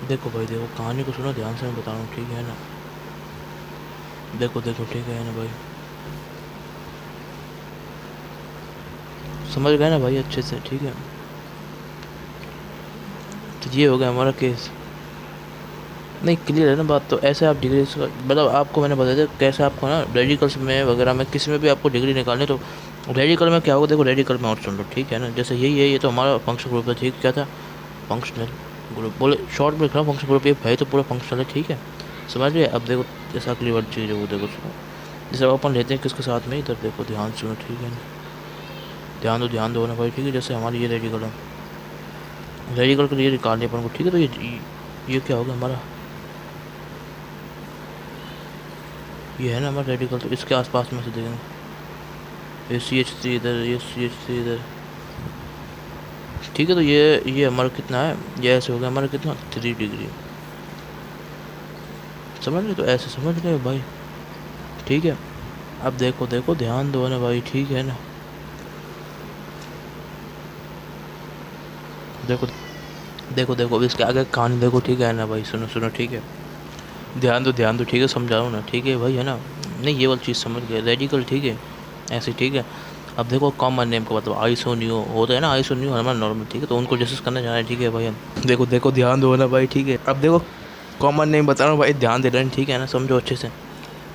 देखो भाई देखो, कहानी को सुनो ध्यान से, मैं बता रहा हूँ, ठीक है ना। देखो देखो, ठीक है ना भाई, समझ गए ना भाई अच्छे से, ठीक है। तो ये हो गया हमारा केस। नहीं क्लियर है ना बात। तो ऐसे आप डिग्री, मतलब आपको मैंने बताया था कैसे आपको ना रेडिकल्स में वगैरह में किसी में भी आपको डिग्री निकालनी, तो रेडिकल में क्या होगा, देखो रेडिकल में और सुन लो, ठीक है ना। जैसे यही है, ये तो हमारा फंक्शनल ग्रुप है, ठीक, क्या था, फंक्शनल ग्रुप, बोले शॉर्ट में लिखा फंक्शनल ग्रुप, ये है तो पूरा फंक्शनल है, ठीक है, समझ गए। अब देखो जैसा अगली वर्ड चीज़ है वो देखो सुनो। जैसे अब अपन लेते हैं किसके साथ में, इधर देखो ध्यान सुनो, ठीक है ना, ध्यान दो ना भाई, ठीक है। जैसे हमारी ये रेडिकल है, रेडिकल के लिए निकालनी अपन को, ठीक है। तो ये क्या होगा हमारा, ये है ना हमारा रेडिकल, तो इसके आसपास में से देखेंगे, ये सी एच सी इधर, ये सी एच सी इधर, ठीक है। तो ये हमारा कितना है, ये ऐसे हो गया हमारा कितना, 3 डिग्री, समझ रहे, तो ऐसे समझ रहे हो भाई, ठीक है। अब देखो देखो ध्यान दो ना भाई, ठीक है ना। देखो देखो देखो, अब इसके आगे कहानी देखो, ठीक है ना भाई, सुनो सुनो, ठीक है, ध्यान दो, ठीक है, समझा रहा हूँ ना, ठीक है भाई, है ना। नहीं ये वाली चीज़ समझ गए, रेडिकल, ठीक है, ऐसे, ठीक है। अब देखो कॉमन नेम का मतलब आइसोनियो होता है ना, आइसोनियो हमारा नॉर्मल, ठीक है, तो उनको डिस्कस करने जा रहे हैं, ठीक है भाई हम। देखो देखो ध्यान दो ना भाई, ठीक है। अब देखो कॉमन नेम बता रहा हूँ भाई, ध्यान दे रहे हैं, ठीक है ना, समझो अच्छे से।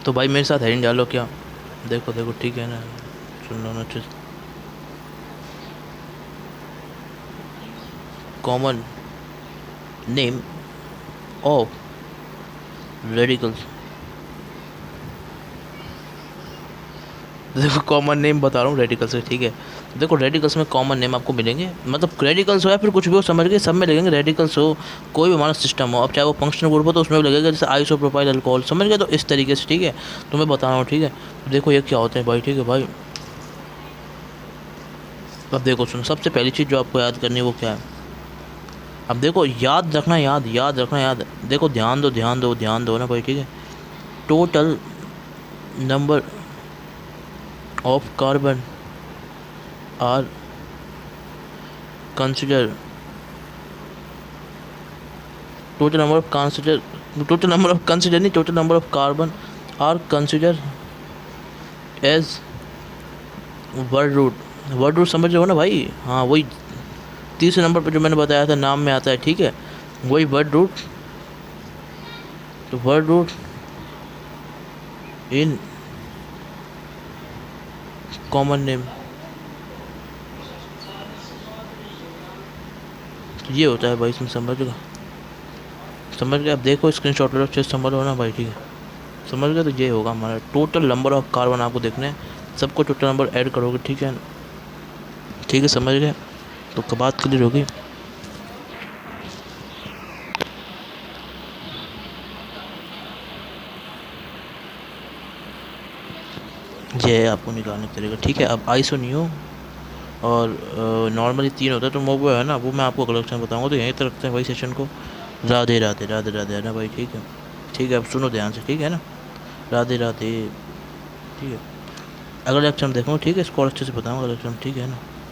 तो भाई मेरे साथ हेडिंग डालो क्या, देखो देखो, ठीक है ना, सुन लो ना अच्छे से। कॉमन नेम ऑफ रेडिकल्स, देखो कॉमन नेम बता रहा हूँ रेडिकल्स से, ठीक है। देखो रेडिकल्स में कॉमन नेम आपको मिलेंगे, मतलब रेडिकल्स हो या फिर कुछ भी हो, समझ गए, सब में लगेंगे रेडिकल्स हो, कोई भी हमारा सिस्टम हो, अब चाहे वो फंक्शनल ग्रुप हो तो उसमें भी लगेगा, जैसे आइसो प्रोपाइल अल्कोहल, समझ गए, तो इस तरीके से, ठीक है। तो मैं बता रहा हूँ, ठीक है। तो देखो ये क्या होते हैं भाई, ठीक है भाई। अब देखो सुनो, सबसे पहली चीज़ जो आपको याद करनी है वो क्या है। अब देखो याद रखना, याद रखना, याद, देखो ध्यान दो ना भाई, ठीक है। Total number of carbon are consider, total number of consider, total number of consider नहीं, total number of carbon are consider as word root, word root समझ रहे हो ना भाई, हाँ वही तीसरे नंबर पे जो मैंने बताया था नाम में आता है, ठीक है, वही वर्ड रूट। तो word root in common name, तो ये होता है भाई, इसमें समझ गए। अब देखो स्क्रीनशॉट लो अच्छे से, समझ लो ना भाई, ठीक है, समझ गए। तो ये होगा हमारा टोटल नंबर ऑफ कार्बन, आपको देखना है, सबको टोटल नंबर ऐड करोगे, ठीक है, ठीक है, समझ गए। तो बात क्लियर होगी। ये है आपको निकालने का तरीका, ठीक है। अब आइसोनियो और नॉर्मली 3 होता है, तो वो है ना, वो मैं आपको अगले सेशन बताऊंगा। तो यहीं तक रखते हैं भाई सेशन को। राधे राधे राधे राधे, है ना भाई, ठीक है, ठीक है। अब सुनो ध्यान से, ठीक है ना, राधे राधे, ठीक है। अगले लेक्चर में देखूँगा, ठीक है, इसको और अच्छे से बताऊँगा अगले लेक्चर में, ठीक है ना।